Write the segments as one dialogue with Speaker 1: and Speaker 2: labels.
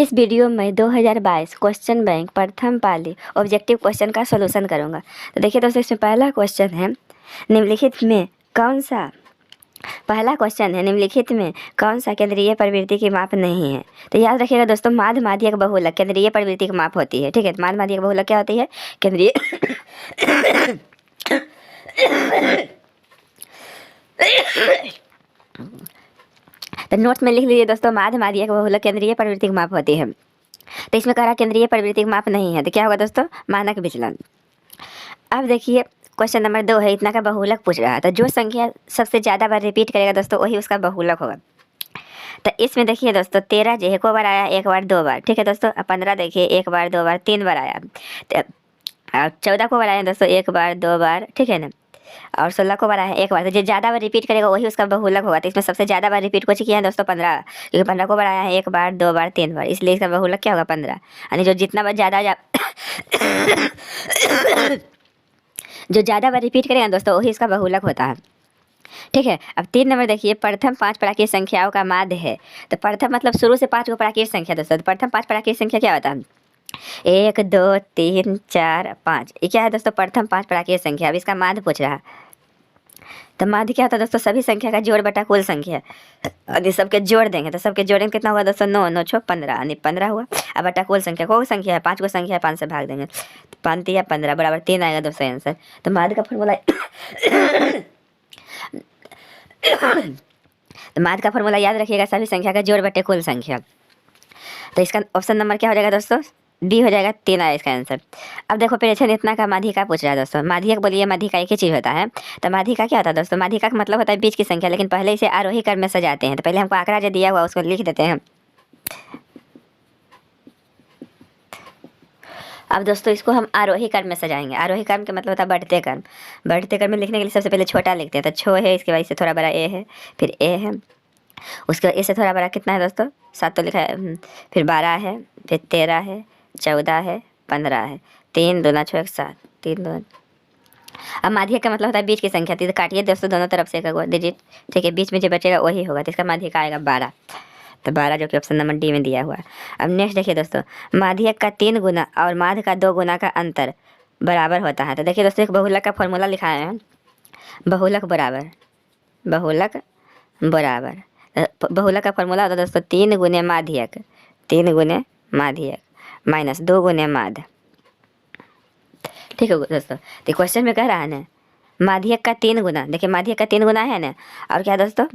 Speaker 1: इस वीडियो में 2022 question bank प्रथम पाली ऑब्जेक्टिव क्वेश्चन का सॉल्यूशन करूंगा। तो देखिए दोस्तों, इसमें पहला क्वेश्चन है निम्नलिखित में कौन सा केंद्रीय प्रवृत्ति की माप नहीं है। तो याद रखिएगा दोस्तों, माध्य माध्यक बहुलक केंद्रीय प्रवृत्ति की माप होती है। ठीक है, माध्य माध्यक बहुलक क्या होती है? केंद्रीय तो नोट्स में लिख लीजिए दोस्तों, माध्य माध्यक बहुलक केंद्रीय प्रवृत्ति की माप होती है। तो इसमें कह रहा केंद्रीय प्रवृत्ति की माप नहीं है, तो क्या होगा दोस्तों? मानक विचलन। अब देखिए क्वेश्चन नंबर 2 है, इतना का बहुलक पूछ रहा है। तो जो संख्या सबसे ज़्यादा बार रिपीट करेगा दोस्तों, वही उसका बहुलक होगा। तो इसमें देखिए दोस्तों, 13 जो एक बार आया, एक बार, दो बार। ठीक है दोस्तों, 15 देखिए एक बार, दो बार, तीन बार आया। 14 को बार आया दोस्तों, एक बार, दो बार। ठीक है ना, और 16 को बार आया एक बार। तो जो ज़्यादा बार रिपीट करेगा वही उसका बहुलक होगा। तो इसमें सबसे ज़्यादा बार रिपीट कुछ किया है दोस्तों 15, क्योंकि 15 को बार आया है एक बार, दो बार, तीन बार, इसलिए इसका बहुलक क्या होगा? 15। यानी जो जितना बार ज़्यादा बार रिपीट करेगा दोस्तों, वही इसका बहुलक होता है। ठीक है, अब 3 नंबर देखिए, प्रथम 5 प्राकृत संख्याओं का माध्य है। तो प्रथम मतलब शुरू से 5 को प्राकृत संख्या दोस्तों। तो प्रथम 5 प्राकृत संख्या क्या होता है? 1 2 3 4 5। ये क्या है दोस्तों? प्रथम 5 प्राकृत संख्या। अब इसका माध्य पूछ रहा है। तो माध्य क्या होता है दोस्तों? सभी संख्या का जोड़ बटा कुल संख्या। यदि सबके जोड़ देंगे तो सबके जोड़ेंगे कितना हुआ दोस्तों? 9 9 6 15, यानी 15 हुआ। अब बटा कुल संख्या, कोई संख्या है 5 को संख्या है, 5 से भाग देंगे, 5 या 15 बराबर 3 आएगा दोस्तों आंसर। तो माध्य का फॉर्मूला तो माध्य का फॉर्मूला याद रखिएगा, सभी संख्या का जोड़ बटे कुल संख्या। तो इसका ऑप्शन नंबर क्या हो जाएगा दोस्तों? डी हो जाएगा, 3 आया इसका आंसर। अब देखो प्रश्न इतना का माध्यिका पूछ रहा है दोस्तों। माध्यिक बोलिए, माध्यिका एक ही चीज़ होता है। तो माध्यिका क्या होता है दोस्तों? माध्यिका का मतलब होता है बीच की संख्या, लेकिन पहले इसे आरोही क्रम में सजाते हैं। तो पहले हमको आंकड़ा जो दिया हुआ उसको लिख देते हैं। अब दोस्तों इसको हम आरोही क्रम में सजाएंगे। आरोही क्रम का मतलब होता है बढ़ते क्रम। बढ़ते क्रम में लिखने के लिए सबसे पहले छोटा लिखते हैं। तो 6 है, इसके बाद इससे थोड़ा बड़ा ए है, फिर ए है, उसके बाद इससे थोड़ा बड़ा कितना है दोस्तों? 7 तो लिखा है, फिर 12 है, फिर 13 है, 14 है, 15 है, 3 दूना 6 7, 3 2। अब माध्यक का मतलब होता है बीच की संख्या। तो काटिए दोस्तों दोनों तरफ से एक डिजिट। ठीक है, बीच में जो बचेगा वही होगा। तो इसका माध्यक आएगा 12। तो 12 जो कि ऑप्शन नंबर डी में दिया हुआ है। अब नेक्स्ट देखिए दोस्तों, माध्यक का 3 गुना और माध्य का 2 गुना का अंतर बराबर होता है। तो देखिए दोस्तों, एक बहुलक का फॉर्मूला लिखा है, बहुलक बराबर बहुलक का फॉर्मूला होता है दोस्तों 3 गुने माध्यक, 3 गुने माध्यक माइनस 2 गुने माध्य। ठीक है दोस्तों, तो क्वेश्चन में कह रहा है ना माध्यक का 3 गुना। देखिए माध्यक का 3 गुना है ना, और क्या दोस्तों?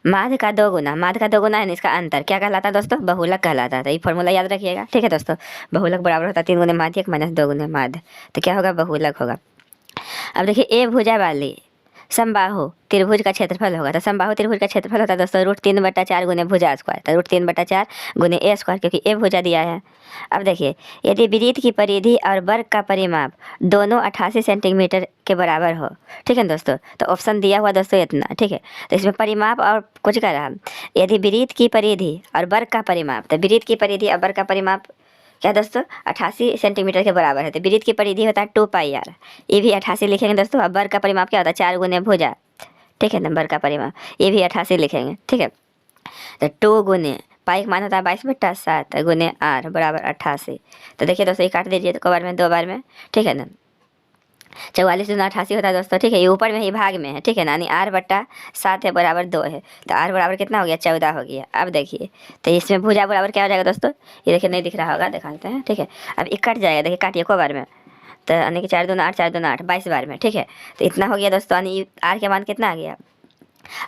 Speaker 1: माध्य का 2 गुना। माध्य का 2 गुना है ना, इसका अंतर क्या कहलाता है दोस्तों? बहुलक कहलाता है। ये फॉर्मूला याद रखिएगा। ठीक है दोस्तों, बहुलक बराबर होता है 3 गुने माध्यक माइनस 2 गुने माध्य। तो क्या होगा? बहुलक होगा। अब देखिए, ए भुजा वाली समबाहु त्रिभुज का क्षेत्रफल होगा। तो समबाहु त्रिभुज का क्षेत्रफल होता है दोस्तों √3/4 गुने भुजा स्क्वायर। तो √3/4 गुने ए स्क्वायर, क्योंकि ए भुजा दिया है। अब देखिए, यदि वृत्त की परिधि और वर्ग का परिमाप दोनों 88 सेंटीमीटर के बराबर हो। ठीक है दोस्तों, तो ऑप्शन दिया हुआ दोस्तों इतना। ठीक है, तो इसमें परिमाप और कुछ कर रहा, यदि वृत्त की परिधि और वर्ग का परिमाप। तो वृत्त की परिधि और वर्ग का परिमाप क्या दोस्तों? 88 सेंटीमीटर के बराबर है। तो वृत्त की परिधि होता है 2πr, ये भी 88 लिखेंगे दोस्तों। अब वर्ग का परिमाप क्या होता है? 4 गुने भुजा। ठीक है, नंबर का परिमाप ये भी 88 लिखेंगे। ठीक है, तो 2 गुने पाई का मान होता है 22/7 गुने r बराबर 88। तो देखिए दोस्तों, ये काट दीजिए तो बार में, 2 बार में। ठीक है ना, 44 दूना 88 होता है दोस्तों। ठीक है, ये ऊपर में ही भाग में है। ठीक है ना, यानी r/7 है बराबर 2 है। तो r बराबर कितना हो गया? 14 हो गया। अब देखिए, तो इसमें भुजा बराबर क्या हो जाएगा दोस्तों? ये देखिए नहीं दिख रहा होगा, दिखा देते हैं। ठीक है, अब ये कट जाएगा। देखिए काटिए को बार में, तो यानी कि 4 दूना 8, 4 दूना 8, 22 बार में। ठीक है, तो इतना हो गया दोस्तों। यानी r के मान कितना आ गया?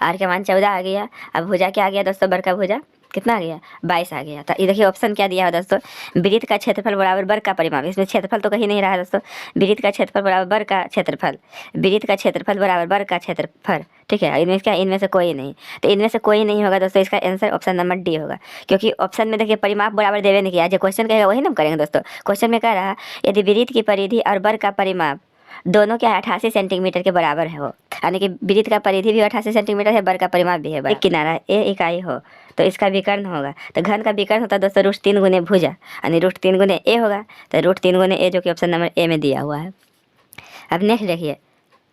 Speaker 1: r के मान 14 आ गया। अब भुजा क्या आ गया दोस्तों? बड़का भुजा कितना आ गया? 22 आ गया। तो ये देखिए ऑप्शन क्या दिया है दोस्तों? वृत्त का क्षेत्रफल बराबर वर्ग का परिमाप। इसमें क्षेत्रफल तो कहीं नहीं रहा है दोस्तों। वृत्त का क्षेत्रफल बराबर वर्ग का क्षेत्रफल, वृत्त का क्षेत्रफल बराबर वर्ग का क्षेत्रफल। ठीक है, इनमें क्या? इनमें से कोई नहीं। तो इनमें से कोई नहीं होगा दोस्तों, इसका आंसर ऑप्शन नंबर डी होगा। क्योंकि ऑप्शन में देखिए परिमाप बराबर देवे नहीं किया। जो क्वेश्चन कहेगा वही ना हम करेंगे दोस्तों। क्वेश्चन में कह रहा यदि वृत्त की परिधि और वर्ग का परिमाप दोनों क्या 88 सेंटीमीटर के बराबर है हो, यानी कि वृत्त का परिधि भी 88 सेंटीमीटर है, वर्ग का परिमाप भी है। एक किनारा ए इकाई हो तो इसका विकर्ण होगा। तो घन का विकर्ण होता है दोस्तों √3 गुने भुजा, यानी √3 गुने ए होगा। तो √3 गुने ए, जो कि ऑप्शन नंबर ए में दिया हुआ है। अब नेक्स्ट देखिए,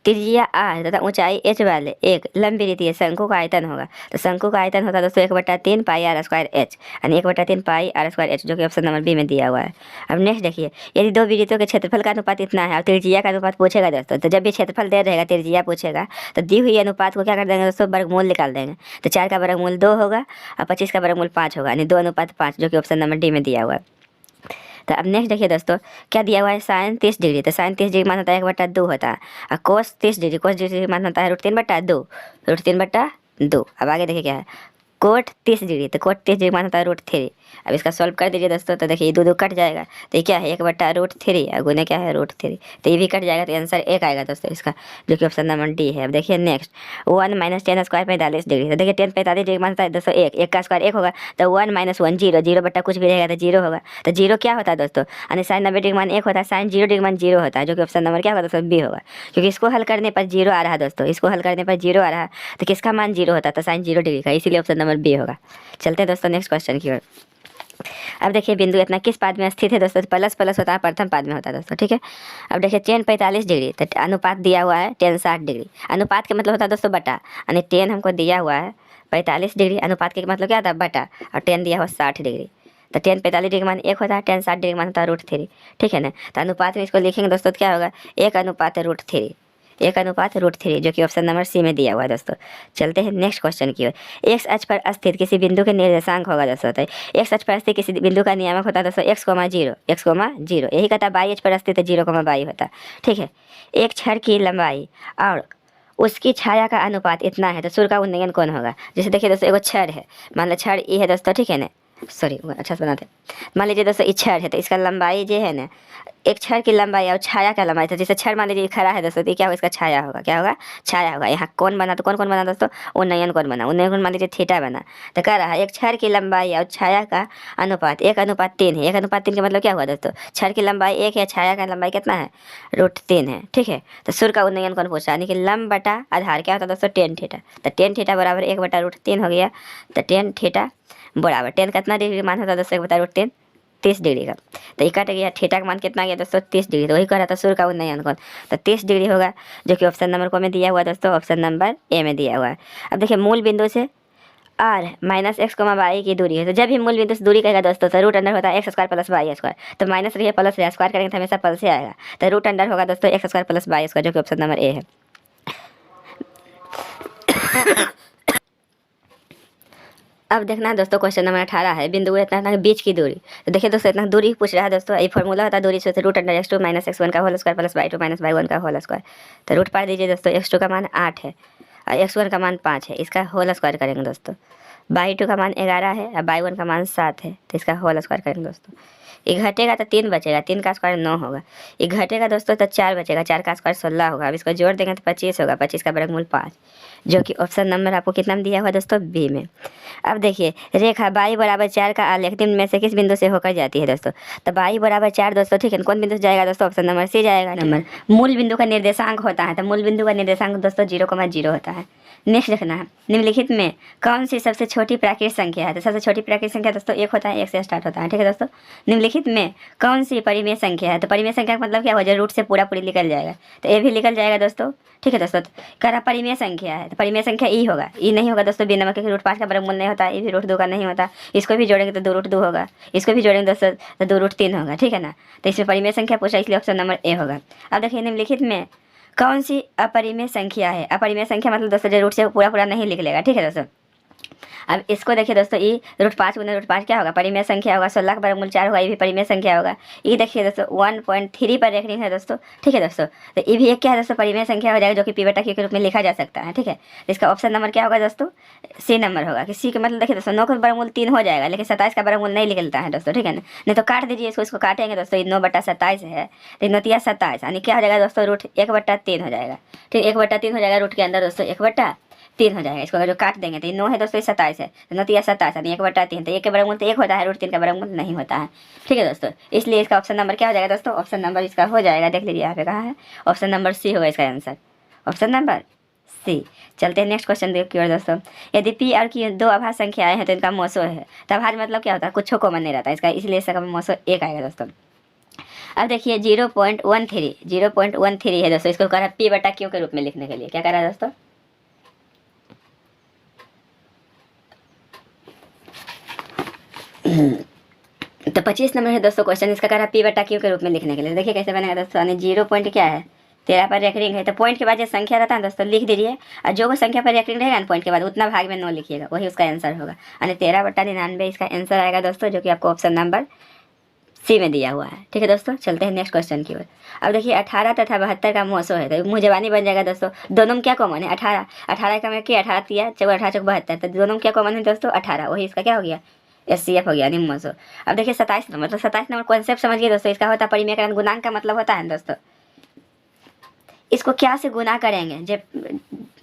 Speaker 1: त्रिज्या r तथा ऊंचाई h वाले एक लंबी रीति शंकु का आयतन होगा। तो शंकु का आयतन होता है दोस्तों 1/3 पाई आर स्क्वायर एच, यानी 1/3 पाई आर स्क्वायर एच, जो कि ऑप्शन नंबर बी में दिया हुआ है। अब नेक्स्ट देखिए, यदि दो वृत्तों के क्षेत्रफल का अनुपात इतना है और त्रिज्या का अनुपात पूछेगा दोस्तों, तो जब भी क्षेत्रफल दे रहेगा त्रिज्या पूछेगा तो दी हुई अनुपात को क्या कर देंगे दोस्तों, वर्गमूल निकाल देंगे। तो 4 का वर्गमूल 2 होगा और 25 का वर्गमूल 5 होगा, यानी 2:5, जो कि ऑप्शन नंबर डी में दिया हुआ है। तो अब नेक्स्ट देखिए दोस्तों, क्या दिया हुआ है, साइन 30 डिग्री। तो साइन 30 डिग्री मान होता है 1/2 होता है, और कोस 30 डिग्री, कोस 30 डिग्री मान होता है √3/2, √3/2। अब आगे देखिए क्या है, कोट 30 डिग्री। तो कोट 30 डिग्री मान होता है √3। अब इसका सॉल्व कर दीजिए दोस्तों, तो देखिए 2 कट जाएगा, तो ये क्या है 1/√3 और गुने क्या है √3, तो ये भी कट जाएगा, तो आंसर 1 आएगा दोस्तों इसका, जो कि ऑप्शन नंबर डी है। अब देखिए नेक्स्ट, 1 - 10 स्क्वायर 45 डिग्री। तो देखिए 10 45 डिग्री मान होता है दोस्तों 1, 1 का स्क्वायर 1 होगा, तो 1 - 1 0, 0 बट्टा कुछ भी रहेगा तो 0 होगा। तो 0 क्या होता है दोस्तों, यानी साइन 90 डिग्री मान 1 होता है, साइन 0 डिग्री मान 0 होता है, जो कि ऑप्शन नंबर क्या होगा दोस्तों, बी होगा। क्योंकि इसको हल करने पर 0 आ रहा है दोस्तों, इसको हल करने पर 0 आ रहा है, तो किसका मान 0 होता है, तो साइन 0 डिग्री का, इसीलिए ऑप्शन नंबर बी होगा। चलते हैं दोस्तों नेक्स्ट क्वेश्चन की ओर। अब देखिए बिंदु इतना किस पाद में स्थित है दोस्तों, प्लस प्लस होता है, प्रथम पाद में होता है दोस्तों, ठीक है। अब देखिए 10 45 डिग्री, तो अनुपात दिया हुआ है 10 60 डिग्री। अनुपात के मतलब होता है दोस्तों बटा, यानी 10 हमको दिया हुआ है 45 डिग्री, अनुपात के मतलब क्या होता है बटा, और 10 दिया हुआ 60 डिग्री। तो 10 45 डिग्री मान 1 होता है, 10 60 डिग्री मान होता है √3, ठीक है ना। तो अनुपात में इसको लिखेंगे दोस्तों, तो क्या होगा 1:√3, 1:√3, जो कि ऑप्शन नंबर सी में दिया हुआ है दोस्तों। चलते हैं नेक्स्ट क्वेश्चन की ओर। एक्स अक्ष पर स्थित किसी बिंदु के निर्देशांक होगा दोस्तों, तो एक्स अक्ष पर स्थित किसी बिंदु का नियामक होता है दोस्तों x,0, x,0, यही कहता है y अक्ष पर स्थित 0,y होता है, ठीक है। एक छड़ की लंबाई और उसकी छाया का अनुपात इतना है, तो सूर्य का उन्नयन कौन होगा। जैसे देखिए दोस्तों, एगो छड़ है, मान लो छड़ ये है दोस्तों, ठीक है ना, सॉरी अच्छा से बनाते, मान लीजिए दोस्तों ये छड़ है, तो इसका लंबाई जो है ना, एक छड़ की लंबाई और छाया का लंबाई, तो जैसे छड़ मान लीजिए खड़ा है दोस्तों, तो क्या होगा, इसका छाया होगा, क्या होगा, छाया होगा। यहाँ कौन बना, तो कौन कौन बना दोस्तों, उन्नयन कौन बना, उन्नयन कौन मान लीजिए थीटा बना। तो कह रहा है एक छड़ की लंबाई और छाया का अनुपात 1:3 है। 1:3 का मतलब क्या हुआ दोस्तों, छड़ की लंबाई 1 है, छाया का लंबाई कितना है, √3 है, ठीक है। तो सूर्य का उन्नयन कौन पूछा, यानी कि लंब बटा आधार क्या होता है दोस्तों, tan थीटा। तो tan थीटा बराबर 1/√3 हो गया। तो tan थीटा बराबर 10 कितना डिग्री मान होता है दोस्तों, 1/√3 30 डिग्री का। तो ये कट गया, थीटा का मान कितना गया दोस्तों 30 डिग्री। तो वही कह रहा था सूर्य का उन्नयन कौन, तो 30 डिग्री होगा, जो कि ऑप्शन नंबर को में दिया हुआ दोस्तों, ऑप्शन नंबर ए में दिया हुआ है। अब देखिए मूल बिंदु से r - x, y की दूरी है। तो जब भी मूल बिंदु से दूरी कहेगा दोस्तों, तो रूट अंडर होता है x² + y²। तो माइनस रही है प्लस रही, स्क्वायर करेंगे तो हमेशा प्लस से आएगा। तो रूट अंडर होगा दोस्तों x² + y², जो कि ऑप्शन नंबर ए है। अब देखना है दोस्तों, क्वेश्चन नंबर 18 है, बिंदु इतना बीच की दूरी। तो देखिए दोस्तों, इतना दूरी पूछ रहा है दोस्तों, ये फॉर्मूला होता है दूरी से, √(x2 - x1 का होल स्क्वायर + y2 - y1 का होल स्क्वायर। तो रूट पार दीजिए दोस्तों, x2 का मान 8 है और x1 का मान 5 है, इसका होल स्क्वायर करेंगे दोस्तों। y2 का मान 11 है और y1 का मान 7 है, तो इसका होल स्क्वायर करेंगे दोस्तों। ये घटेगा तो 3 बचेगा, 3 का स्क्वायर 9 होगा। ये घटेगा दोस्तों तो 4 बचेगा, 4 का स्क्वायर 16 होगा। अब इसको जोड़ देंगे तो 25 होगा, 25 का वर्गमूल 5, जो कि ऑप्शन नंबर आपको कितना में दिया हुआ दोस्तों, बी में। अब देखिए रेखा y = 4 का आलेख निम्न में से किस बिंदु से होकर जाती है दोस्तों, तो y = 4 दोस्तों, ठीक है। कौन बिंदु से जाएगा दोस्तों, ऑप्शन नंबर सी जाएगा। नंबर मूल बिंदु का निर्देशांक होता है, तो मूल बिंदु का निर्देशांक दोस्तों 0,0 होता है। नेक्स्ट देखना है, निम्नलिखित में कौन सी सबसे छोटी प्राकृतिक संख्या है। तो सबसे छोटी प्राकृतिक संख्या दोस्तों 1 होता है, 1 से स्टार्ट होता है, ठीक है दोस्तों। निम्नलिखित में कौन सी परिमेय संख्या है, तो परिमेय संख्या का मतलब क्या हो जाए, रूट से पूरा पूरी निकल जाएगा, तो ये भी निकल जाएगा दोस्तों, ठीक है दोस्तों। कह रहा परिमेय संख्या है, तो परिमेय संख्या ई होगा, ई नहीं होगा दोस्तों बिना नंबर के, √5 का वर्गमूल नहीं होता, ये भी √2 का नहीं होता। इसको भी जोड़ेंगे तो 2√2 होगा, इसको भी जोड़ेंगे दोस्तों तो 2√3 होगा, ठीक है ना। तो इसमें परिमेय संख्या पूछा, इसलिए ऑप्शन नंबर ए होगा। अब देखिए निम्नलिखित में कौन सी अपरिमेय संख्या है। अपरिमेय संख्या मतलब दोस्तों जो रूट से पूरा पूरा नहीं लिख लेगा, ठीक है दोस्तों। अब इसको देखिए दोस्तों, ई √5 गुना √5 क्या होगा, परिमेय संख्या होगा। 16 का वर्गमूल 4 होगा, ये भी परिमेय संख्या होगा। ये देखिए दोस्तों 1.3 पर रेखनी है दोस्तों, ठीक है दोस्तों। तो ये भी एक क्या है दोस्तों, परिमेय संख्या हो जाएगा, जो कि पी बटा क्यू के रूप में लिखा जा सकता है, ठीक है। तो इसका ऑप्शन नंबर क्या होगा दोस्तों, सी नंबर होगा। कि सी का मतलब देखिए दोस्तों 9 का वर्गमूल 3 हो जाएगा, लेकिन 27 का वर्गमूल नहीं निकलता है दोस्तों, ठीक है ना। नहीं तो काट दीजिए इसको, काटेंगे दोस्तों, 9/27 है, तो 9×27 यानी क्या हो जाएगा दोस्तों, √1/3 हो जाएगा, ठीक। 1/3 हो जाएगा रूट के अंदर दोस्तों, 1/3 हो जाएगा। इसको अगर जो काट देंगे तो ये 9 है दोस्तों, 27 है, तो 9×27 यानी 1/3। तो 1 के वर्गमूल तो 1 होता है, √3 का वर्गमूल नहीं होता है, ठीक है दोस्तों। इसलिए इसका ऑप्शन नंबर क्या हो जाएगा दोस्तों, ऑप्शन नंबर इसका हो जाएगा, देख लीजिए यहाँ पे कहा है, ऑप्शन नंबर सी होगा इसका आंसर, ऑप्शन नंबर सी। चलते हैं नेक्स्ट क्वेश्चन देखिए दोस्तों, यदि पी और की 2 अभाज्य संख्याएं हैं तो इनका मोसो है। तो अभाज्य मतलब क्या होता है, कुछ कॉमन नहीं रहता इसका, इसलिए इसका मोसो 1 आएगा दोस्तों। अब देखिए 0.13 है दोस्तों, इसको कह रहा है पी बटा क्यू के रूप में लिखने के लिए। क्या कह रहा है दोस्तों? तो 25 नंबर है दोस्तों क्वेश्चन, इसका कह रहा है पी बटा क्यू के रूप में लिखने के लिए। देखिए कैसे बनेगा दोस्तों, यानी 0 पॉइंट क्या है 13 पर रेकरिंग है, तो पॉइंट के बाद जो संख्या रहता है दोस्तों लिख दीजिए, और जो संख्या पर रेकरिंग रहेगा ना पॉइंट के बाद उतना भाग में 9 लिखिएगा, वही उसका आंसर होगा। यानी 13/99 इसका आंसर आएगा दोस्तों, जो कि आपको ऑप्शन नंबर सी में दिया हुआ है। ठीक है दोस्तों, चलते हैं नेक्स्ट क्वेश्चन की ओर। अब देखिए 18 तथा 72 का मुँह 100 है, तो मुँह जवानी बन जाएगा दोस्तों। दोनों में क्या कॉमन है? 18 का में कि 18 तिया 18 चौक 72, तो दोनों में क्या कॉमन है दोस्तों? 18, वही इसका क्या हो गया? SCF हो गया, यानी मुँह 100। अब देखिए 27 नंबर, तो 27 नंबर कॉन्सेप्ट समझिए दोस्तों, इसका होता है परिमेयकरण गुणांक का मतलब होता है दोस्तों, इसको क्या से गुना करेंगे जब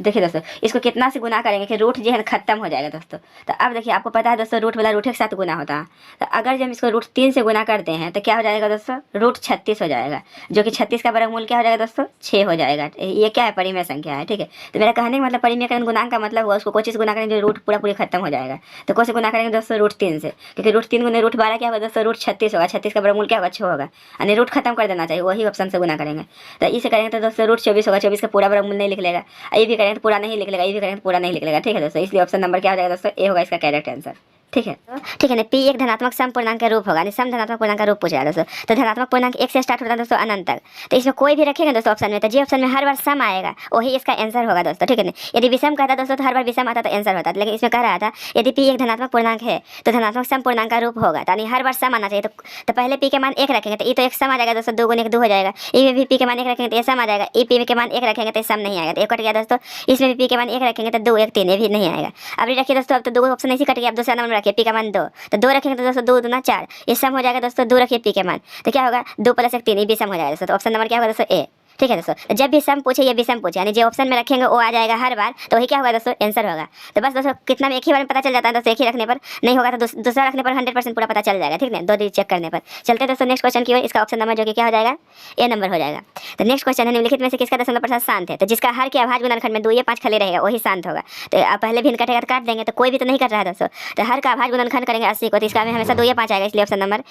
Speaker 1: देखिए दोस्तों, इसको कितना से गुना करेंगे कि रूट जो है खत्म हो जाएगा दोस्तों। तो अब देखिए आपको पता है दोस्तों रूट वाला रूट के साथ गुना होता है, तो अगर जब इसको रूट 3 से गुना करते हैं तो क्या हो जाएगा दोस्तों? रूट 36 हो जाएगा, जो कि 36 का वर्गमूल क्या हो जाएगा दोस्तों? 6 हो जाएगा। ये क्या है? परिमेय संख्या है। ठीक है, तो मेरा कहने का मतलब परिमेयकरण गुणांक का मतलब हुआ उसको कोई चीज़ गुना करेंगे जो रूट पूरा खत्म हो जाएगा। तो कौन से गुना करेंगे दोस्तों? रूट 3 से, क्योंकि रूट 3 गुने रूट 12 क्या होगा दोस्तों? रूट 36 होगा। 36 का वर्गमूल क्या होगा? 6 होगा, यानी रूट खत्म कर देना चाहिए, वही ऑप्शन से गुना करेंगे। तो इसे करेंगे तो दोस्तों रूट 24 होगा, 24 का पूरा वर्गमूल नहीं लिख लेगा, ये भी करेंगे तो पूरा नहीं लिख लेगा, ये भी करेंगे तो पूरा नहीं लिख लेगा। ठीक है दोस्तों, इसलिए ऑप्शन नंबर क्या हो जाएगा दोस्तों? ए होगा इसका करेक्ट आंसर। ठीक है ना, पी एक धनात्मक सम पूर्णांक का रूप होगा, यानी सम धनात्मक पूर्णांक का रूप पूछा है दोस्तों। तो धनात्मक पूर्णांक 1 से स्टार्ट होता है दोस्तों अनंत तक, तो इसमें कोई भी रखेंगे दोस्तों ऑप्शन में, तो जो ऑप्शन में हर बार सम आएगा वही इसका आंसर होगा दोस्तों। ठीक है ना, यदि विषम कहता दोस्तों तो हर बार विषम आता तो आंसर होता, लेकिन इसमें कह रहा था यदि पी एक धनात्मक पूर्णांक है तो धनात्मक सम पूर्णांक का रूप होगा, यानी हर बार सम आना चाहिए। तो पहले पी के मान 1 रखेंगे तो ये तो एक सम आ जाएगा दोस्तों, 2 गुने 2 हो जाएगा। ये भी पी के मान 1 रखेंगे तो ये सम आ जाएगा, ये पी के मान 1 रखेंगे तो सम नहीं आएगा, तो 1 कट गया दोस्तों। इसमें भी पी के मान 1 रखेंगे तो 2 1 3, ये भी नहीं आएगा। अब ये रखिए दोस्तों, अब तो 2 ऑप्शन ऐसे कट गया। अब दूसरा नंबर रखिए पी का मान 2, तो 2 रखेंगे तो दोस्तों 2 दूना 4, ये सम हो जाएगा दोस्तों। 2 रखिए पी के मान, तो क्या होगा? 2 + 1 3, ये भी सम हो जाएगा दोस्तों। तो ऑप्शन नंबर क्या होगा दोस्तों? ए। ठीक है दोस्तों, जब भी सम पूछे ये भी सम पूछे, यानी जो ऑप्शन में रखेंगे वो आ जाएगा हर बार, तो वही क्या होगा दोस्तों? आंसर होगा। तो बस दोस्तों कितना में एक ही बार में पता चल जाता है दोस्तों, एक ही रखने पर नहीं होगा तो दूसरा रखने पर 100% पूरा पता चल जाएगा। ठीक है, 2 चेक करने पर। चलते हैं दोस्तों नेक्स्ट क्वेश्चन की ओर, इसका ऑप्शन नंबर जो कि क्या हो जाएगा? ए नंबर हो जाएगा। तो नेक्स्ट क्वेश्चन है, निम्नलिखित में से किसका दशमलव प्रसाद शांत है? तो जिसका हर के अभाज्य गुणनखंड में 2 या 5 खली रहेगा वही शांत होगा। तो आप पहले भिन्न कटेगा तो काट देंगे, तो कोई भी तो नहीं कट रहा है दोस्तों, तो हर का अभाज्य गुणनखंड करेंगे 80 को, तो इसका में हमेशा 2 या 5 आएगा, इसलिए ऑप्शन नंबर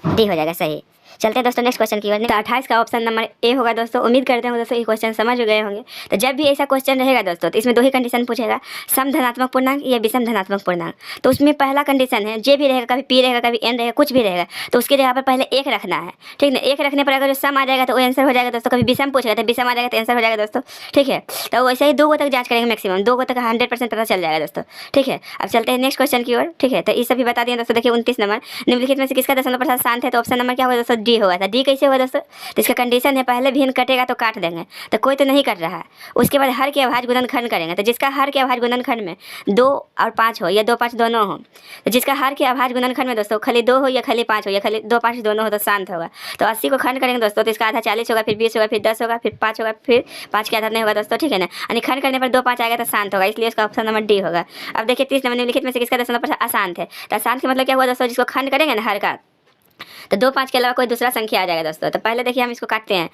Speaker 1: डी हो जाएगा सही। चलते हैं दोस्तों नेक्स्ट क्वेश्चन की ओर। तो 28 का ऑप्शन नंबर ए होगा दोस्तों। उम्मीद करते हैं दोस्तों ये क्वेश्चन समझ गए होंगे। तो जब भी ऐसा क्वेश्चन रहेगा दोस्तों तो इसमें 2 ही कंडीशन पूछेगा, सम धनात्मक पूर्णांक या विषम धनात्मक पूर्णांक। तो उसमें पहला कंडीशन है जे भी रहेगा, कभी पी रहेगा कभी एन रहेगा, कुछ भी रहेगा, तो उसके जगह पर पहले 1 रखना है। ठीक है, 1 रखने पर अगर जो सम आ जाएगा तो वो आंसर हो जाएगा दोस्तों। कभी विषम पूछेगा तो विषम आ जाएगा तो आंसर हो जाएगा दोस्तों। ठीक है, तो वैसे ही 2 तक जाँच करेंगे, मैक्सिमम 2 तक 100% पता चल जाएगा दोस्तों। ठीक है, अब चलते हैं नेक्स्ट क्वेश्चन की ओर। ठीक है, तो ये सभी बता दिए दोस्तों। देखिए 29 नंबर, निम्नलिखित में से किसका दशमलव प्रसाद शांत है? तो ऑप्शन नंबर क्या होगा दोस्तों? डी होगा। था डी कैसे होगा दोस्तों? तो इसका कंडीशन है पहले भिन्न कटेगा तो काट देंगे, तो कोई तो नहीं कट रहा है। उसके बाद हर के अभाज्य गुणनखंड करेंगे, तो जिसका हर के अभाज्य गुणनखंड में 2 और 5 हो या 2 5 दोनों हो, तो जिसका हर के अभाज्य गुणनखंड में दोस्तों खाली 2 हो या खाली 5 हो या खाली 2 5 दोनों हो तो शांत होगा। तो 80 को खंड करेंगे दोस्तों, तो इसका आधा 40 होगा, फिर 20 होगा, फिर 10 होगा, फिर 5 होगा, फिर 5 के आधा नहीं होगा दोस्तों। ठीक है ना, यानी खंड करने पर 2 5 आएगा तो शांत होगा, इसलिए इसका ऑप्शन नंबर डी होगा। अब देखिए 30 नंबर, निम्नलिखित में से किसका दशमलव प्रसाद अशांत है? तो अशांत का मतलब क्या हुआ दोस्तों? जिसको खंड करेंगे ना हर का, तो 2 5 के अलावा कोई दूसरा संख्या आ जाएगा दोस्तों। तो पहले देखिए हम इसको काटते हैं,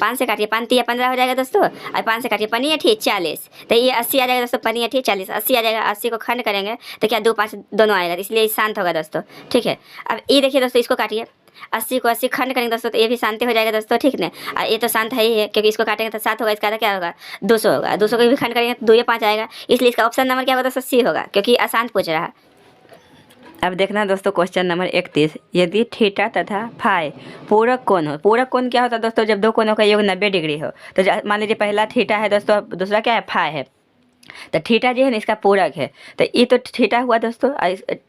Speaker 1: 5 से काटिए, 5 3 15 हो जाएगा दोस्तों, और 5 से काटिए 5 8 40, तो ये 80 आ जाएगा दोस्तों। 5 8 40 80 आ जाएगा। 80 को खंड करेंगे तो क्या 2 5 दोनों आएगा, इसलिए ये शांत होगा दोस्तों। ठीक है, अब ये देखिए दोस्तों, इसको काटिए, 80 को 80 खंड करेंगे दोस्तों, तो ये भी शांति हो जाएगा दोस्तों। ठीक है, और ये तो शांत है ही है, क्योंकि इसको काटेंगे तो 7 होगा, इसका क्या होगा? 200 होगा। 200 को भी खंड करेंगे तो 2 या 5 आएगा, इसलिए इसका ऑप्शन नंबर क्या होगा दोस्तों? सी होगा, क्योंकि अशांत पूछ रहा है। अब देखना दोस्तों क्वेश्चन नंबर 31, यदि थीटा तथा फाई पूरक कोण हो। पूरक कोण क्या होता है दोस्तों? जब 2 कोणों का योग 90 डिग्री हो। तो मान लीजिए पहला थीटा है दोस्तों, दूसरा क्या है? फाई है। तो थीटा जो है ना इसका पूरक है, तो ये तो थीटा हुआ दोस्तों,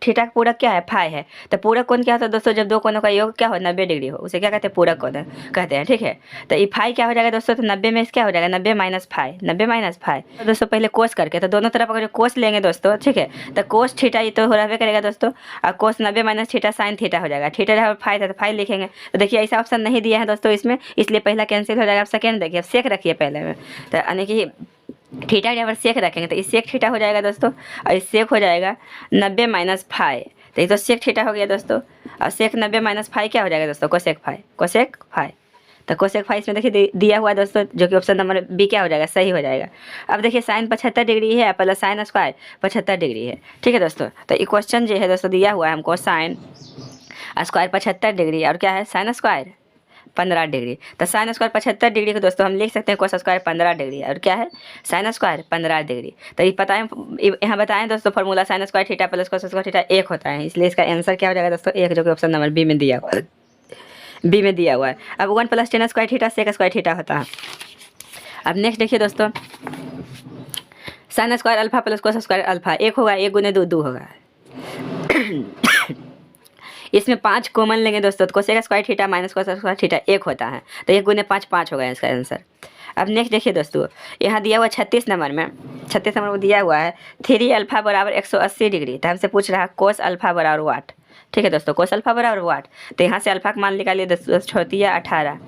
Speaker 1: थीटा का पूरक क्या है? फाई है। तो पूरक कोण क्या होता है दोस्तों? जब 2 कोणों का योग क्या हो? 90 डिग्री हो, उसे क्या कहते हैं? पूरक कोण कहते हैं। ठीक है, तो ये फाई क्या हो जाएगा दोस्तों? तो 90 में क्या हो जाएगा? 90 माइनस फाई, 90 माइनस फाई। तो दोस्तों पहले कोस करके, तो दोनों तरफ अगर कोस लेंगे दोस्तों, ठीक है, तो कोस थीटा ये तो रहबे करेगा दोस्तों, और कोस 90 माइनस थीटा साइन थीटा हो जाएगा। थीटा जहाँ फाई था तो फाई लिखेंगे। तो देखिए ऐसा ऑप्शन नहीं दिया है दोस्तों इसमें, इसलिए पहला कैंसिल हो जाएगा। अब सेकेंड देखिए, सेक रखिए पहले में, तो यानी कि थीटा जब सेक रखेंगे तो इस सेक थीटा हो जाएगा दोस्तों, और इस सेक हो जाएगा 90 माइनस फाई, तो ये तो सेक थीटा हो गया दोस्तों। और सेक 90 माइनस फाई क्या हो जाएगा दोस्तों? Cosec phi, cosec phi. तो कोसेक फाई इसमें देखिए दिया हुआ दोस्तों, जो कि ऑप्शन नंबर बी क्या हो जाएगा? सही हो जाएगा। अब देखिए साइन 75 डिग्री है, प्लस साइन स्क्वायर 75 डिग्री है। ठीक है दोस्तों, तो ये क्वेश्चन जो है दोस्तों दिया हुआ है हमको, साइन स्क्वायर 75 डिग्री और क्या है? Sine square 15 degree. तो साइन स्क्वायर 75 डिग्री को दोस्तों हम लिख सकते हैं कोस स्क्वायर 15 डिग्री, और क्या है साइन स्क्वायर 15 डिग्री। तो ये पता है यहाँ बताएं दोस्तों formula sine square theta plus cos square theta 1 होता है, इसलिए इसका आंसर क्या हो जाएगा दोस्तों 1, जो कि ऑप्शन नंबर बी में दिया हुआ है, बी में दिया हुआ है। अब 1 + tan square theta sec square theta होता है। अब नेक्स्ट देखिए दोस्तों sine square alpha plus cos square alpha 1 होगा, 1 गुने 2 2 होगा। इसमें 5 कॉमन लेंगे दोस्तों, तो cosec square theta minus cos square theta 1 होता है, तो 1 गुने 5 5 होगा इसका आंसर। अब नेक्स्ट देखिए दोस्तों यहाँ दिया हुआ 36 नंबर में, 36 नंबर में दिया हुआ है 3 अल्फा बराबर 180 डिग्री। तो हमसे पूछ रहा है कोस अल्फा बराबर वाट। ठीक है दोस्तों, कोस अल्फा बराबर वाट। तो यहाँ से अल्फा का मान निकालिए 10 छोटी 18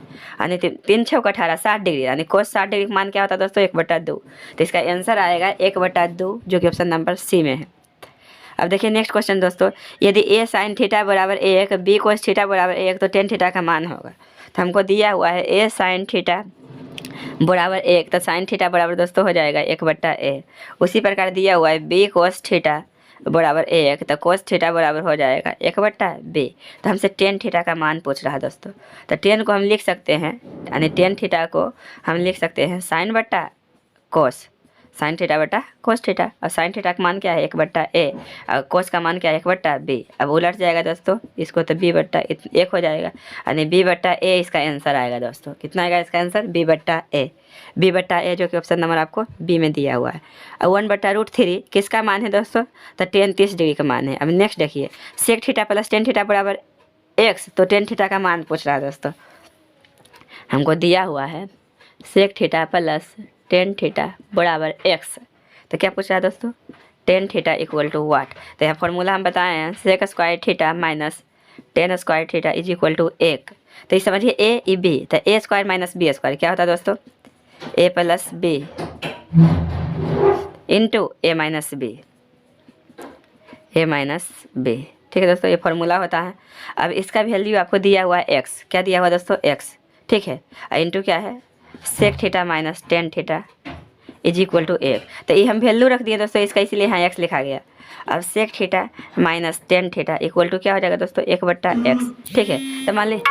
Speaker 1: यानी 3 6 18 60 डिग्री, यानी कोस 60 डिग्री का मान क्या होता है दोस्तों 1/2। तो इसका आंसर आएगा 1/2, जो कि ऑप्शन नंबर सी में है। अब देखिए नेक्स्ट क्वेश्चन दोस्तों, यदि ए साइन थीटा बराबर 1 बी कोस थीटा बराबर 1 तो टेन थीटा का मान होगा। तो हमको दिया हुआ है ए साइन थीटा बराबर 1, तो साइन थीटा बराबर दोस्तों हो जाएगा 1/a। उसी प्रकार दिया हुआ है बी कोस थीटा बराबर 1, तो कोस थीटा बराबर हो जाएगा 1/b। तो हमसे टेन थीटा का मान पूछ रहा है दोस्तों, तो टेन को हम लिख सकते हैं, यानी टेन थीटा को हम लिख सकते हैं साइन बट्टा कोस, साइन थीटा बटा कोस थीटा। और साइन थीटा का मान क्या है 1/a, और कोस का मान क्या है 1/b। अब उलट जाएगा दोस्तों इसको, तो b/1 हो जाएगा, यानी b/a इसका आंसर आएगा दोस्तों। कितना आएगा इसका आंसर b/a, b/a, जो कि ऑप्शन नंबर आपको बी में दिया हुआ है। और 1/√3 किसका मान है दोस्तों, तो टेन 30 डिग्री का मान है। अब नेक्स्ट देखिए sec theta plus tan theta बराबर x, तो टेन थीटा का मान पूछ रहा है दोस्तों। हमको दिया हुआ है sec theta plus tan theta बराबर x, तो क्या पूछ रहा है दोस्तों tan theta equal to what. तो यहाँ फॉर्मूला हम बताए हैं sec square theta minus tan square theta is equal to 1। तो ये समझिए ए बी, तो a square minus b square क्या होता है दोस्तों a plus b into a minus b, a minus b. ठीक है दोस्तों, ये फॉर्मूला होता है। अब इसका वैल्यू आपको दिया हुआ है x, क्या दिया हुआ दोस्तों x, ठीक है, इंटू क्या है sec theta minus tan theta is equal to 1। तो ये हम वैल्यू रख दिए दोस्तों इसका, इसलिए यहाँ x लिखा गया। अब sec theta minus tan theta equal to क्या हो जाएगा दोस्तों 1/x। ठीक है, तो मान ली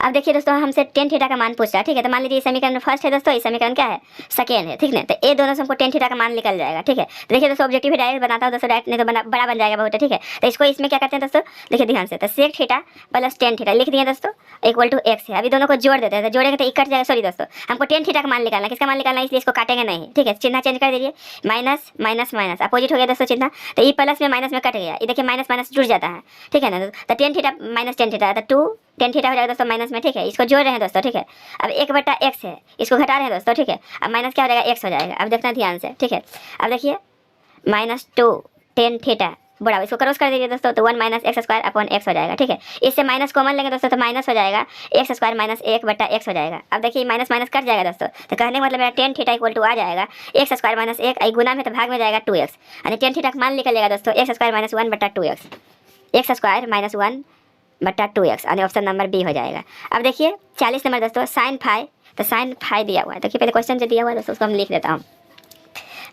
Speaker 2: अब देखिए दोस्तों हमसे टेन थीटा का मान पूछ रहा है। ठीक है, तो मान लीजिए समीकरण फर्स्ट है दोस्तों, इस समीकरण क्या है सेकेंड है। ठीक है, तो ये दोनों से हमको टेन थीटा का मान निकल जाएगा। ठीक है, तो देखिए दोस्तों ऑब्जेक्टिव डायरेक्ट बनाता हूँ दोस्तों, डायरेक्ट नहीं तो बड़ा बन जाएगा बहुत है। ठीक है, तो इसको इसमें क्या करते हैं दोस्तों, देखिए ध्यान से, तो sec theta plus tan theta लिख दिए दोस्तों इक्वल टू x है। अभी दोनों को जोड़ देते हैं, तो जोड़ेंगे तो ये कट जाएगा। सॉरी दोस्तों, हमको टेन थीटा का मान निकालना, किसका मान निकालना है, इसलिए इसको काटेंगे नहीं। ठीक है, चिन्ह चेंज कर दीजिए, माइनस माइनस माइनस अपोजिट हो गया दोस्तों चिन्ह, तो ये प्लस में माइनस में कट गया। ये देखिए माइनस माइनस जुड़ जाता है। ठीक है ना, तो tan theta minus tan theta, तो 2 टेन थीटा हो जाएगा दोस्तों माइनस में। ठीक है, इसको जोड़ रहे हैं दोस्तों। ठीक है, अब 1/x है, इसको घटा रहे हैं दोस्तों। ठीक है, अब माइनस क्या हो जाएगा x हो जाएगा। अब देखना ध्यान से। ठीक है, अब देखिए -2 टेन थीटा बराबर, इसको क्रॉस कर दीजिए दोस्तों, तो 1 - x² अपॉन x हो जाएगा। ठीक है, इससे माइनस कॉमन लेंगे दोस्तों, तो माइनस हो जाएगा x² माइनस 1/x हो जाएगा। अब देखिए माइनस माइनस कट जाएगा दोस्तों, तो कहने का मतलब मेरा टेन थीटा इक्वल टू आ जाएगा x² माइनस 1, गुना में तो भाग में जाएगा 2x, यानी टेन थीटा का मान निकल जाएगा दोस्तों x² minus 1/2x, x² minus 1/2x, यानी ऑप्शन नंबर बी हो जाएगा। अब देखिए 40 नंबर दोस्तों साइन फाई, तो साइन फाई दिया हुआ है। देखिए पहले क्वेश्चन जो दिया हुआ है दोस्तों उसको हम लिख देता हूँ।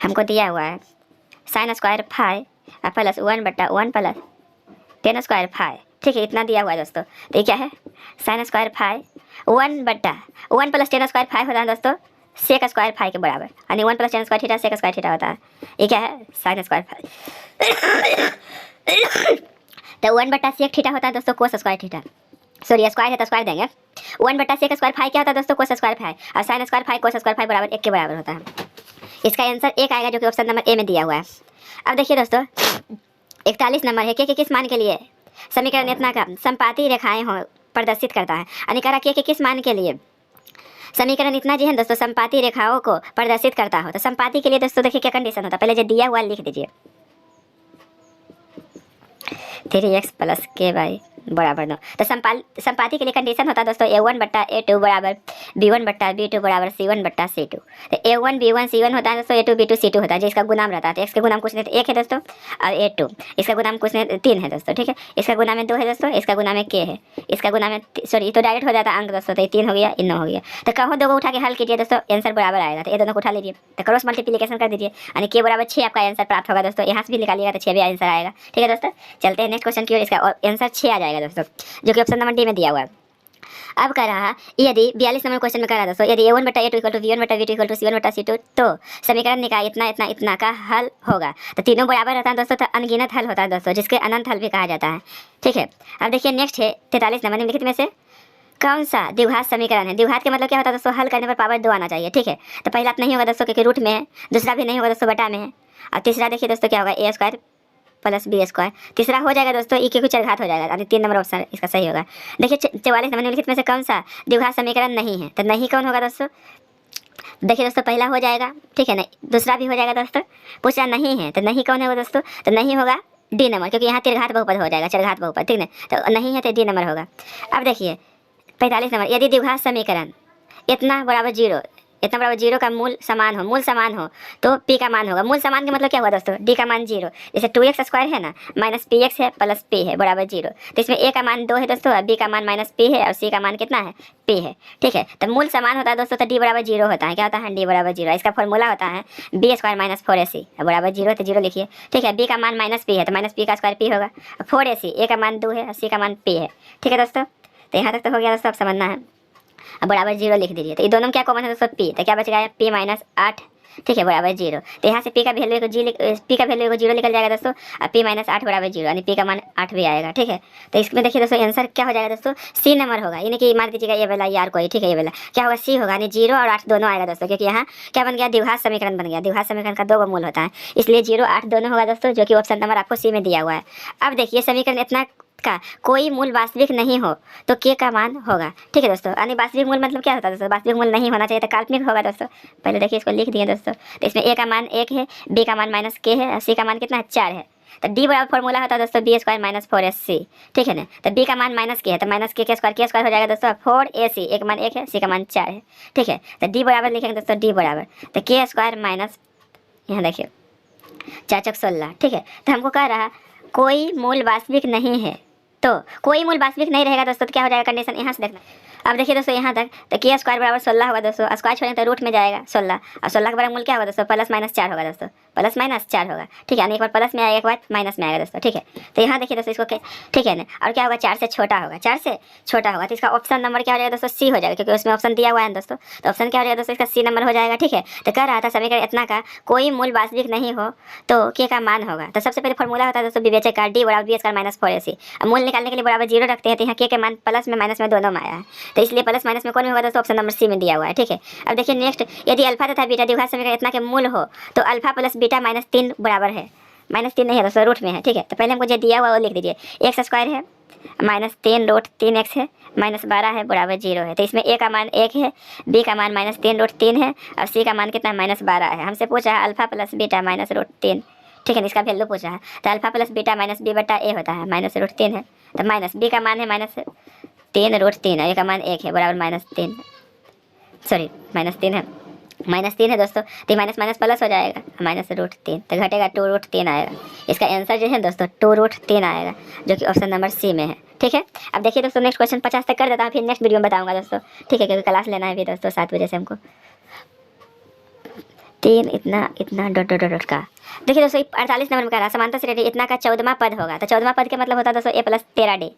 Speaker 2: हमको दिया हुआ है sine square phi plus 1/1 plus tan square phi. ठीक है, इतना दिया हुआ है दोस्तों। तो ये क्या है sine square phi 1/1 plus tan square phi होता है दोस्तों सेक स्क्वायर फाई के बराबर, यानी 1 plus tan square theta sec square theta होता है। ये क्या है साइन स्क्वायर फाई, तो 1/सेक थीटा होता है दोस्तों cos square theta, sorry square है तो स्क्वायर देंगे। 1/सेक स्क्वायर फाई क्या होता है दोस्तों कोस स्क्वायर फाई, और sine square phi cos square phi बराबर 1 के बराबर होता है। इसका आंसर 1 आएगा, जो कि ऑप्शन नंबर ए में दिया हुआ है। अब देखिए दोस्तों 41 नंबर है, के किस मान के लिए समीकरण इतना का संपाती रेखाएं हो प्रदर्शित करता है, यानी कह रहा के किस मान के लिए समीकरण इतना जी है दोस्तों संपाती रेखाओं को प्रदर्शित करता हो। तो संपाती के लिए दोस्तों देखिए क्या कंडीशन होता है, पहले जो दिया हुआ लिख दीजिए। 3x प्लस के बाई बराबर 9। तो संपाति के लिए कंडीशन होता है दोस्तों A1 बट्टा A2 बराबर B1 बट्टा B2 बराबर C1 बट्टा C2। तो A1 B1 C1 होता है दोस्तों, A2 B2 C2 होता है, जिसका गुणाम रहता है। तो x के गुणाम कुछ नहीं तो 1 है दोस्तों, और A2 इसका गुणाम कुछ नहीं 3 है दोस्तों, ठीक है। इसका गुणाम में 2 है दोस्तों, इसका गुणाम में k है, इसका गुणाम में सॉरी तो डायरेक्ट हो जाता है अंक दोस्तों। तो ये 3 हो गया, ये 9 हो गया। तो कहो दो को उठा के हल कीजिए दोस्तों, आंसर बराबर आएगा। तो ये दोनों को उठा लीजिए, तो क्रॉस मल्टीप्लिकेशन कर दीजिए, यानी k बराबर 6 आपका आंसर प्राप्त होगा दोस्तों। यहाँ से भी निकालिएगा तो 6 भी आंसर आएगा, ठीक है दोस्तों। चलते हैं नेक्स्ट क्वेश्चन की ओर, इसका आंसर 6 आ जाएगा दोस्तों, जो कि ऑप्शन नंबर डी में दिया हुआ है। अब कह रहा यदि 42 नंबर क्वेश्चन में कह रहा दोस्तों, यदि A1 बटा A2 इक्वल टू B1 बटा B2 इक्वल टू C1 बटा C2, तो समीकरण निकाय इतना इतना इतना का हल होगा। तो तीनों बराबर रहता है दोस्तों, तो अनगिनत हल होता है दोस्तों, जिसके अनंत हल भी कहा जाता है, ठीक है। अब देखिए नेक्स्ट है 43 नंबर, निम्नलिखित में से कौन सा द्विघात समीकरण है। द्विघात के मतलब क्या होता है दोस्तों, हल करने पर पावर 2 आना चाहिए, ठीक है। तो पहला नहीं होगा दोस्तों क्योंकि रूट में है, दूसरा भी नहीं होगा दोस्तों बटा में है, और तीसरा देखिए दोस्तों क्या होगा A² प्लस B²। तीसरा हो जाएगा दोस्तों e के चरघात हो जाएगा, यानी 3 नंबर ऑप्शन इसका सही होगा। देखिए 44 नंबर निम्नलिखित में से कौन सा द्विघात समीकरण नहीं है। तो नहीं कौन होगा दोस्तों, देखिए दोस्तों पहला हो जाएगा, ठीक है ना, दूसरा भी हो जाएगा दोस्तों। पूछ रहा नहीं है, तो नहीं कौन होगा दोस्तों, तो नहीं होगा डी नंबर, क्योंकि यहाँ त्रिघात बहुपद हो जाएगा, चरघात बहुपद, ठीक है। तो नहीं है तो डी नंबर होगा। अब देखिए 45 नंबर, यदि द्विघात समीकरण इतना बराबर 0, इतना बराबर 0 का मूल समान हो तो p का मान होगा। मूल समान का मतलब क्या हुआ दोस्तों, d का मान 0, जैसे 2x² है ना, माइनस px है प्लस p है बराबर 0। तो इसमें a का मान 2 है दोस्तों, और b का मान माइनस p है, और c का मान कितना है, p है, ठीक है। तो मूल समान होता है दोस्तों, तो d बराबर 0 होता है। क्या होता है, d बराबर 0। इसका फॉर्मूला होता है b² माइनस 4ac बराबर 0, तो 0 लिखिए, ठीक है। b का मान माइनस p है, तो माइनस p का स्क्वायर p होगा, 4ac, a का मान 2 है, और c का मान p है, ठीक है दोस्तों। तो यहाँ तक तो हो गया दोस्तों, अब समझना है। अब बराबर 0 लिख दीजिए। तो ये दोनों में क्या कॉमन है दोस्तों, p, तो क्या बच गया p माइनस 8, ठीक है, बराबर 0। तो यहाँ से p का वैल्यू को p का वैल्यू को 0 निकल जाएगा दोस्तों, और p माइनस 8 बराबर 0, यानी p का मान 8 भी आएगा, ठीक है। तो इसमें देखिए दोस्तों आंसर क्या हो जाएगा दोस्तों, c नंबर होगा, यानी कि मार दीजिएगा ये वाला यार कोई, ठीक है। ये वाला क्या होगा, c होगा, यानी 0 और 8 दोनों आएगा दोस्तों, क्योंकि यहाँ क्या बन गया, द्विघात समीकरण बन गया। द्विघात समीकरण का 2 मूल होता है, इसलिए 0 8 दोनों होगा दोस्तों, जो कि ऑप्शन नंबर आपको सी में दिया हुआ है। अब देखिए समीकरण इतना का कोई मूल वास्तविक नहीं हो तो k का मान होगा, ठीक है दोस्तों। यानी वास्तविक मूल मतलब क्या होता है दोस्तों, वास्तविक मूल नहीं होना चाहिए, तो काल्पनिक होगा दोस्तों। पहले देखिए इसको लिख दिए दोस्तों। तो इसमें a का मान 1 है, b का मान माइनस k है, और c का मान कितना है, 4 है। तो d बराबर फॉर्मूला होता है दोस्तों b² माइनस 4ac, ठीक है ना। तो b का मान माइनस k है, तो माइनस k स्क्वायर हो जाएगा दोस्तों, 4ac, a का मान 1 है, c का मान 4 है, ठीक है। तो d बराबर लिखेंगे दोस्तों, d बराबर तो k² माइनस, यहाँ देखिए 4 चौक 16, ठीक है। तो हमको कह रहा कोई मूल वास्तविक नहीं है, तो कोई मूल वास्तविक नहीं रहेगा दोस्तों, तो क्या हो जाएगा कंडीशन, यहाँ से देखना। अब देखिए दोस्तों यहाँ तक, तो k² बराबर 16 होगा दोस्तों, स्क्वायर छोड़ेंगे तो रूट में जाएगा 16, और 16 का बड़ा मूल क्या होगा दोस्तों, प्लस माइनस 4 होगा दोस्तों, प्लस माइनस 4 होगा, ठीक है। यानी एक बार प्लस में आएगा, एक बार माइनस में आएगा दोस्तों, ठीक है। तो यहाँ देखिए दोस्तों इसको ठीक है ना, और क्या होगा, 4 से छोटा होगा, 4 से छोटा होगा। तो इसका ऑप्शन नंबर क्या हो जाएगा दोस्तों, सी हो जाएगा, क्योंकि उसमें ऑप्शन दिया हुआ है दोस्तों। तो ऑप्शन क्या हो जाएगा दोस्तों, इसका सी नंबर हो जाएगा, ठीक है। तो कह रहा था समीकरण इतना का कोई मूल वास्तविक नहीं हो तो k का मान होगा। तो सबसे पहले फॉर्मूला होता है दोस्तों विवेचक का, d बराबर b² माइनस 4ac। अब मूल निकालने के लिए बराबर 0 रखते हैं, तो यहाँ k के मान प्लस में माइनस में दोनों में आया है, तो इसलिए प्लस माइनस में कौन में होगा दोस्तों, ऑप्शन नंबर सी में दिया हुआ है, ठीक है। अब देखिए नेक्स्ट, यदि अल्फा तथा बीटा द्विघात समीकरण इतना के मूल हो तो अल्फा प्लस बीटा माइनस 3 बराबर है, माइनस 3 नहीं है दोस्तों, रूट में है, ठीक है। तो पहले हमको जो दिया हुआ वो लिख दीजिए, x² है माइनस 3 रूट 3x है माइनस 12 है बराबर 0 है। तो इसमें a का मान 1 है, b का मान माइनस 3 रूट 3 है, और c का मान कितना है, माइनस 12 है। हमसे पूछा है alpha plus beta minus root 3, ठीक है, इसका वैल्यू पूछा है। तो alpha plus beta minus b बटा a होता है, माइनस रूट 3 है, तो माइनस b का मान है माइनस 3 रूट 3, और a का मान 1 है बराबर माइनस 3, सॉरी माइनस 3 है, माइनस 3 है दोस्तों। तो माइनस माइनस प्लस हो जाएगा, माइनस रूट 3, तो घटेगा 2 रूट 3 आएगा। इसका आंसर जो है दोस्तों 2 रूट 3 आएगा, जो कि ऑप्शन नंबर सी में है, ठीक है। अब देखिए दोस्तों नेक्स्ट क्वेश्चन 50 तक कर देता हूँ, फिर नेक्स्ट वीडियो में बताऊंगा दोस्तों, ठीक है, क्योंकि क्लास लेना है भी दोस्तों 7 बजे से हमको। 3 इतना इतना डॉट डॉट डॉट का। देखिए दोस्तों 48 नंबर में कह रहा समांतर श्रेणी इतना का 14वां पद होगा। तो 14वां पद का मतलब होता है दोस्तों a प्लस 13d,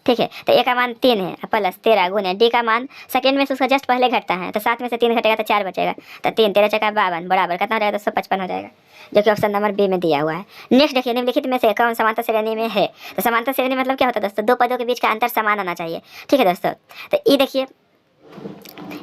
Speaker 2: ठीक है। तो a का मान 3 है प्लस 13 गुने d का मान सेकेंड में से उसका जस्ट पहले घटता है, तो 7 में से 3 घटेगा तो 4 बचेगा, तो 3 13 चौका 52 बराबर कितना हो जाएगा दोस्तों, 55 हो जाएगा, जो कि ऑप्शन नंबर बी में दिया हुआ है। नेक्स्ट देखिए निम्नलिखित में से कौन समांतर श्रेणी में है। तो समांतर श्रेणी मतलब क्या होता है दोस्तों, दो पदों के बीच का अंतर समान आना चाहिए, ठीक है दोस्तों। तो ये देखिए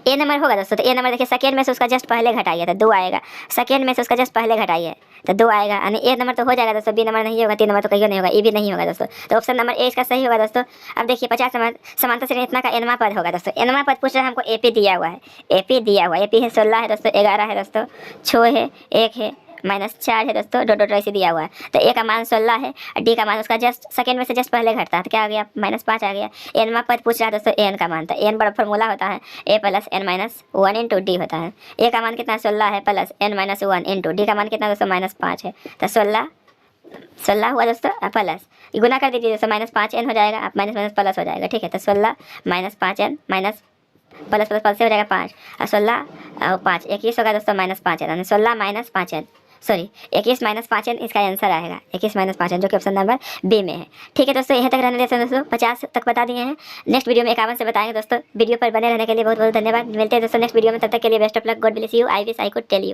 Speaker 2: ए नंबर होगा दोस्तों, तो ए नंबर देखिए सेकेंड में से उसका जस्ट पहले घटाइए तो 2 आएगा, सेकेंड में से उसका जस्ट पहले घटाइए तो 2 आएगा, यानी ए नंबर तो हो जाएगा दोस्तों, बी नंबर नहीं होगा, 3 नंबर तो कहीं नहीं होगा, ए भी नहीं होगा दोस्तों। तो ऑप्शन नंबर ए इसका सही होगा दोस्तों। अब देखिए 50 नंबर समांतर श्रेणी इतना का एनवा पद होगा दोस्तों। एनवा पद पूछ रहा है हमको, एपी दिया हुआ है, एपी दिया हुआ है, एपी है 16 है दोस्तों, 11 है दोस्तों, 6 है, 1 है, -4 है दोस्तों, डॉट डॉट ऐसे दिया हुआ है। तो ए का मान 16 है और डी का मान उसका जस्ट सेकेंड में से जस्ट पहले घटता है, तो क्या आ गया -5 आ गया। एन मा पद पूछ रहा है दोस्तों एन का मान, तो एन बड़ा फॉर्मूला होता है a plus n minus 1 into d होता है। ए का मान कितना 16 है plus n minus 1 into d का मान कितना दोस्तों -5 है। तो 16 हुआ दोस्तों प्लस, गुना कर दीजिए दोस्तों, -5 एन हो जाएगा, आप माइनस माइनस प्लस हो जाएगा, ठीक है। तो 16 -5 n minus plus plus plus से हो जाएगा 5 और 16 और 5 21 होगा दोस्तों -5 एन, 16 -5 एन, सॉरी 21 -5 एन इसका आंसर आएगा, 21 -5 एन, जो कि ऑप्शन नंबर बी में है। ठीक है दोस्तों, यहीं तक रहने देते हैं दोस्तों, 50 तक बता दिए हैं। नेक्स्ट वीडियो में 51 से बताएंगे दोस्तों। वीडियो पर बने रहने के लिए बहुत बहुत धन्यवाद। मिलते हैं दोस्तों नेक्स्ट वीडियो में, तब तक के लिए best of luck, God bless you, I wish I could tell you.